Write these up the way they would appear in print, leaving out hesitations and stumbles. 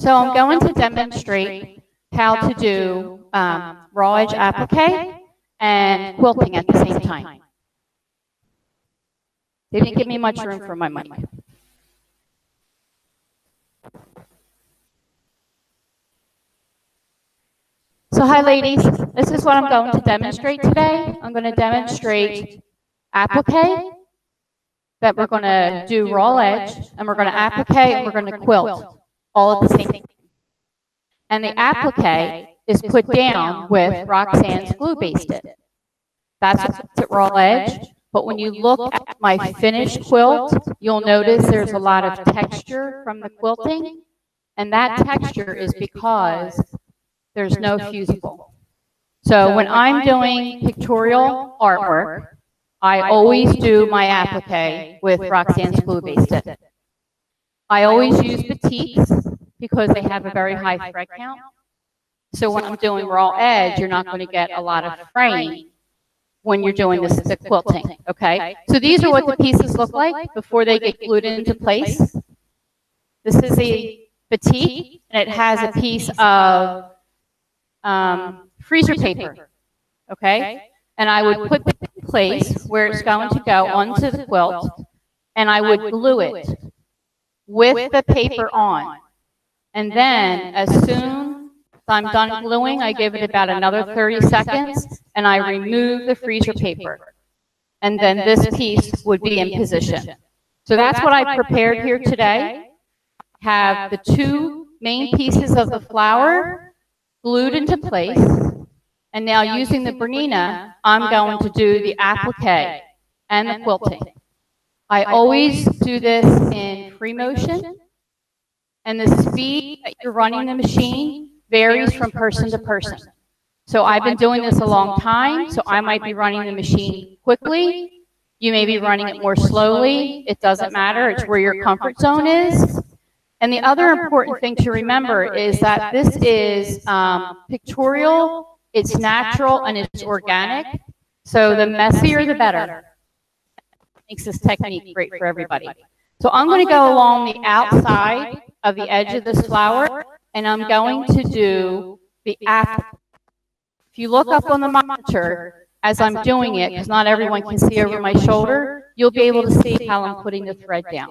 So I'm going to demonstrate how to do raw edge applique and quilting at the same time. They didn't give me much room for my mic. So hi ladies, this is what I'm going to demonstrate today. I'm going to demonstrate applique, that we're going to do raw edge, and we're going to applique, and we're going to quilt, all at the same time. And the applique is put down with Roxanne's glue basted. That's at raw edge, but when you look at my finished quilt, you'll notice there's a lot of texture from the quilting, and that texture is because there's no fusible. So when I'm doing pictorial artwork, I always do my applique with Roxanne's glue basted. I always use petites because they have a very high thread count. So when I'm doing raw edge, you're not going to get a lot of fraying when you're doing the quilting, okay? So these are what the pieces look like before they get glued into place. This is a petite, and it has a piece of freezer paper, okay? And I would put it in place where it's going to go onto the quilt, and I would glue it with the paper on. And then as soon as I'm done gluing, I give it about another 30 seconds, and I remove the freezer paper. And then this piece would be in position. So that's what I prepared here today. Have the two main pieces of the flower glued into place. And now using the Bernina, I'm going to do the applique and the quilting. I always do this in free motion, and the speed that you're running the machine varies from person to person. So I've been doing this a long time, so I might be running the machine quickly. You may be running it more slowly. It doesn't matter. It's where your comfort zone is. And the other important thing to remember is that this is pictorial. It's natural and it's organic, so the messier the better. Makes this technique great for everybody. So I'm going to go along the outside of the edge of this flower, and I'm going to do the applique. If you look up on the monitor as I'm doing it, because not everyone can see over my shoulder, you'll be able to see how I'm putting the thread down.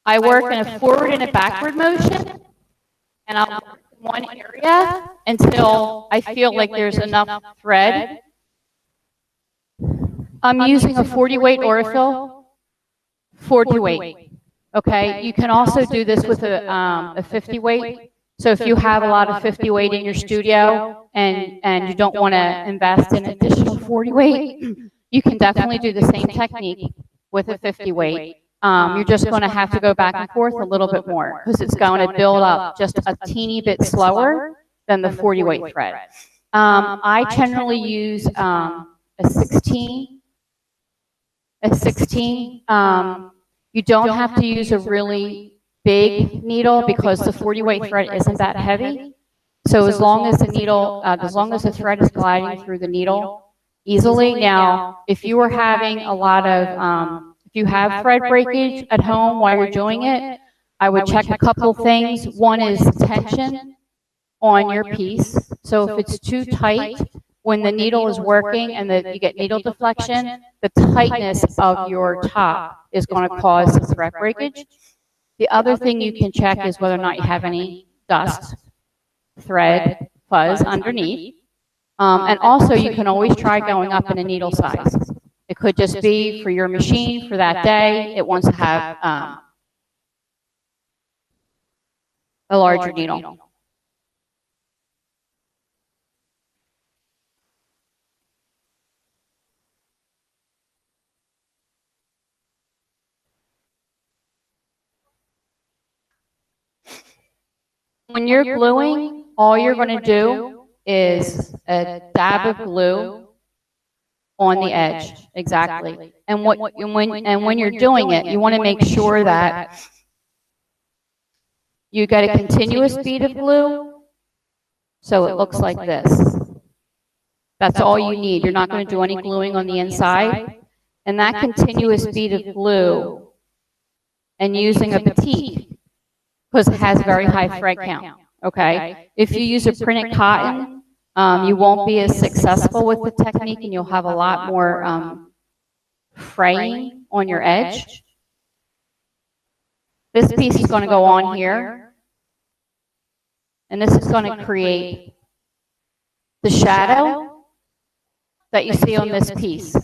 I work in a forward and a backward motion, and I'll work in one area until I feel like there's enough thread. I'm using a 40 weight Aurifil, 40 weight. Okay, you can also do this with a 50 weight. So if you have a lot of 50 weight in your studio and you don't want to invest in additional 40 weight, you can definitely do the same technique with a 50 weight. You're just going to have to go back and forth a little bit more because it's going to build up just a teeny bit slower than the 40 weight thread. I generally use a 16. You don't have to use a really big needle because the 40 weight thread isn't that heavy. So as long as the needle, as long as the thread is gliding through the needle easily. Now, if you are having a lot of if you have thread breakage at home while you're doing it, I would check a couple things. One is tension on your piece. So if it's too tight, when the needle is working and you get needle deflection, the tightness of your top is going to cause some thread breakage. The other thing you can check is whether or not you have any dust, thread, fuzz underneath. And also you can always try going up in a needle size. It could just be for your machine for that day. It wants to have a larger needle. When you're gluing, all you're going to do is a dab of glue on the edge, exactly. And when you're doing it, you want to make sure that you get a continuous bead of glue, so it looks like this. That's all you need. You're not going to do any gluing on the inside. And that continuous bead of glue and using a batik because it has very high thread count. Okay? If you use a printed cotton, you won't be as successful with the technique, and you'll have a lot more fraying on your edge. This piece is going to go on here, and this is going to create the shadow that you see on this piece.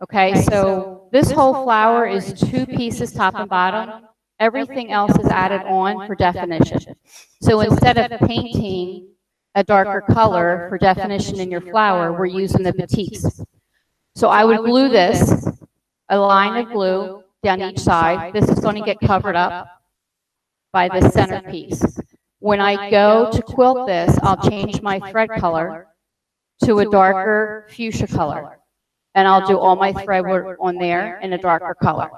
Okay, so this whole flower is 2 pieces, top and bottom. Everything else is added on for definition. So instead of painting a darker color for definition in your flower, we're using the batiks. So I would glue this, a line of glue down each side. This is going to get covered up by the center piece. When I go to quilt this, I'll change my thread color to a darker fuchsia color. And I'll do all my thread work on there in a darker color.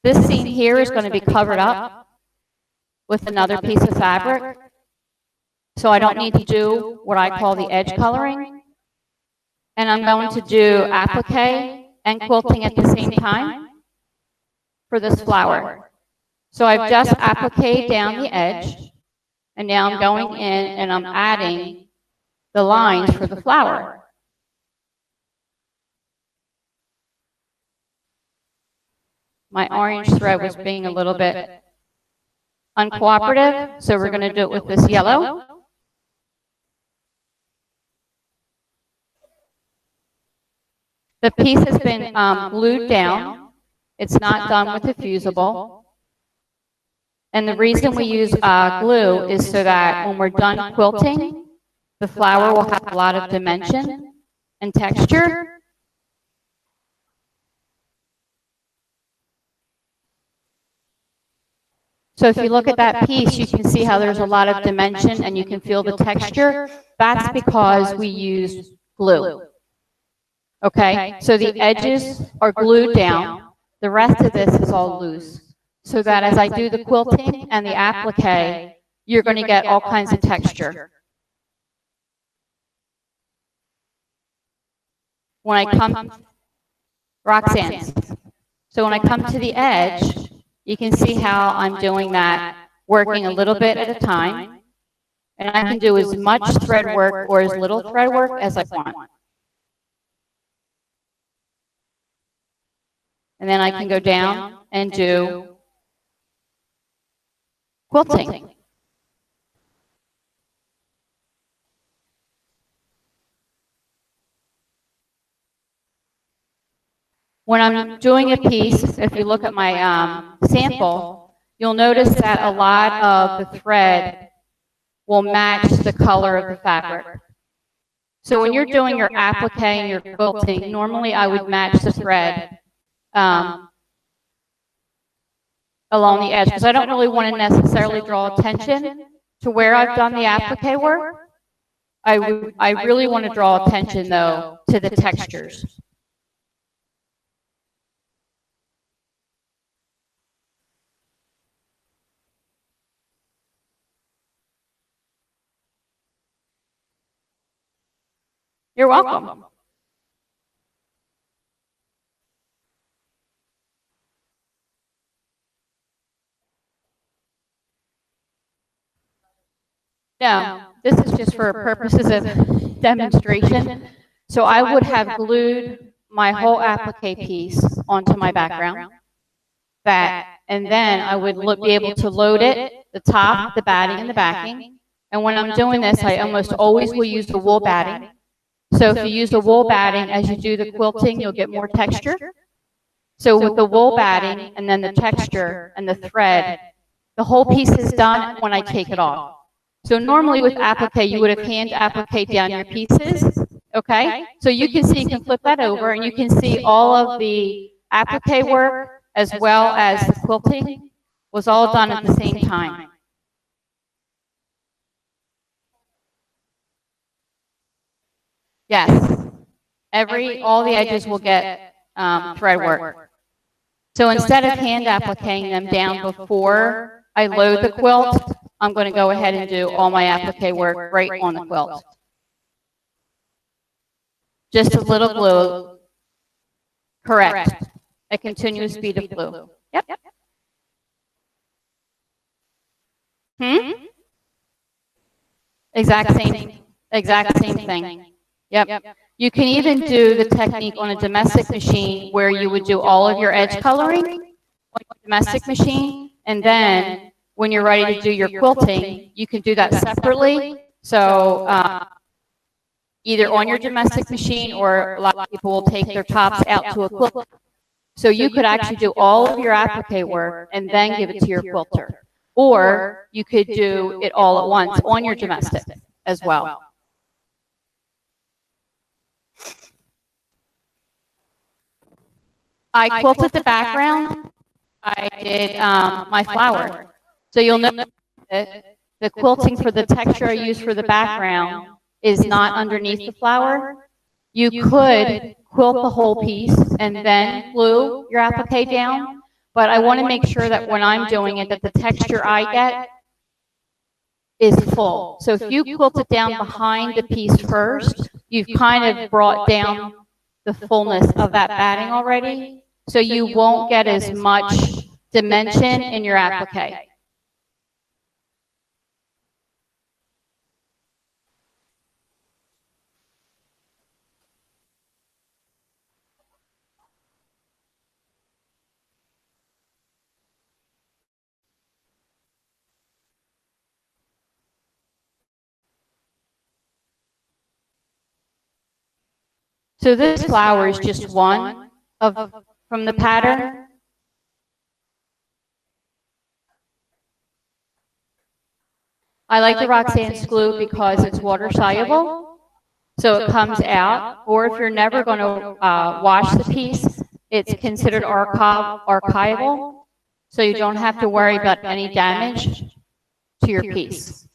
This seam here is going to be covered up with another piece of fabric. So I don't need to do what I call the edge coloring. And I'm going to do applique and quilting at the same time for this flower. So I've just appliqued down the edge, and now I'm going in and I'm adding the lines for the flower. My orange thread was being a little bit uncooperative, so we're going to do it with this yellow. The piece has been glued down. It's not done with a fusible. And the reason we use glue is so that when we're done quilting, the flower will have a lot of dimension and texture. So if you look at that piece, you can see how there's a lot of dimension and you can feel the texture. That's because we use glue. Okay, so the edges are glued down. The rest of this is all loose. So that as I do the quilting and the applique, you're going to get all kinds of texture. When I come, Roxanne's. So when I come to the edge, you can see how I'm doing that, working a little bit at a time. And I can do as much thread work or as little thread work as I want. And then I can go down and do quilting. When I'm doing a piece, if you look at my sample, you'll notice that a lot of the thread will match the color of the fabric. So when you're doing your applique and your quilting, normally I would match the thread along the edge, because I don't really want to necessarily draw attention to where I've done the applique work. I really want to draw attention, though, to the textures. You're welcome. No, this is just for purposes of demonstration. So I would have glued my whole applique piece onto my background. And then I would be able to load it, the top, the batting, and the backing. And when I'm doing this, I almost always will use the wool batting. So if you use the wool batting, as you do the quilting, you'll get more texture. So with the wool batting and then the texture and the thread, the whole piece is done when I take it off. So normally with applique, you would have hand appliqued down your pieces, okay? So you can flip that over and you can see all of the applique work as well as the quilting was all done at the same time. Yes, all the edges will get thread work. So instead of hand appliquing them down before I load the quilt, I'm going to go ahead and do all my applique work right on the quilt. Just a little glue. Correct. A continuous bead of glue. Yep. Exact same thing. Yep. You can even do the technique on a domestic machine where you would do all of your edge coloring on a domestic machine, and then when you're ready to do your quilting, you can do that separately. So either on your domestic machine, or a lot of people will take their tops out to a quilt. So you could actually do all of your applique work and then give it to your quilter. Or you could do it all at once on your domestic as well. I quilted the background. I did my flower. So you'll notice that the quilting for the texture I use for the background is not underneath the flower. You could quilt the whole piece and then glue your applique down, but I want to make sure that when I'm doing it, that the texture I get is full. So if you quilt it down behind the piece first, you've kind of brought down the fullness of that batting already, so you won't get as much dimension in your applique. So this flower is just one from the pattern. I like the Roxanne's glue because it's water soluble, so it comes out. Or if you're never going to wash the piece, it's considered archival, so you don't have to worry about any damage to your piece.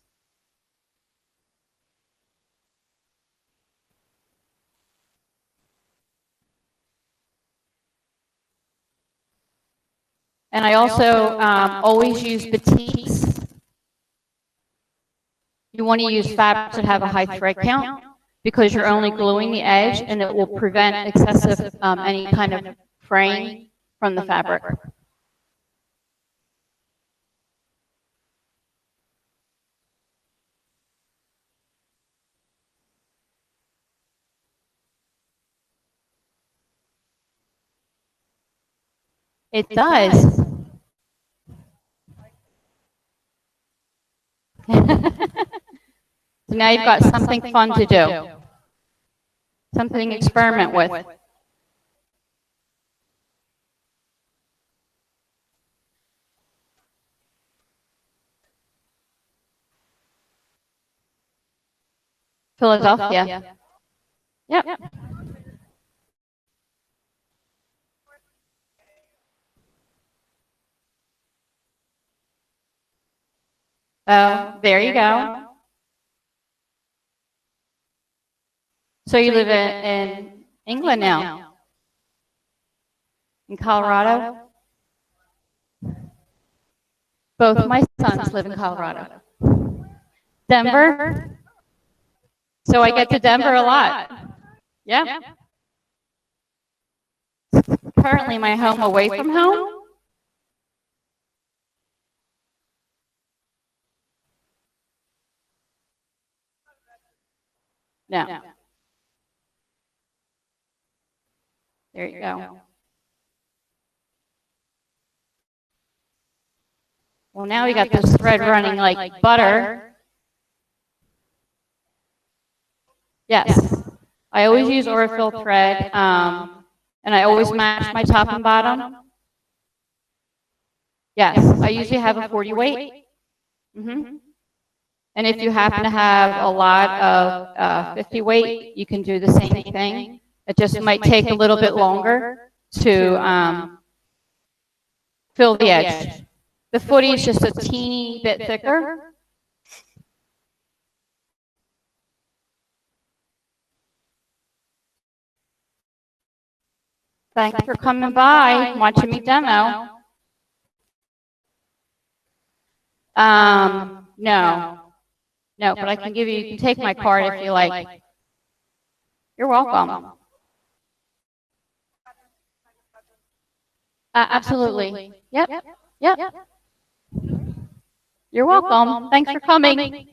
And I also always use batiks. You want to use fabrics that have a high thread count because you're only gluing the edge, and it will prevent excessive any kind of fraying from the fabric. It does. So now you've got something fun to do, something to experiment with. Philadelphia. Yep. Oh, there you go. So you live in England now? In Colorado? Both my sons live in Colorado. Denver? So I get to Denver a lot. Yeah. Currently my home away from home. No. There you go. Well, now we got this thread running like butter. Yes. I always use Aurifil thread, and I always match my top and bottom. Yes, I usually have a 40 weight. And if you happen to have a lot of 50 weight, you can do the same thing. It just might take a little bit longer to fill the edge. The footy is just a teeny bit thicker. Thanks for coming by, watching me demo. No. No, but I can give you, you can take my card if you like. You're welcome. Absolutely. Yep. Yep. You're welcome. Thanks for coming.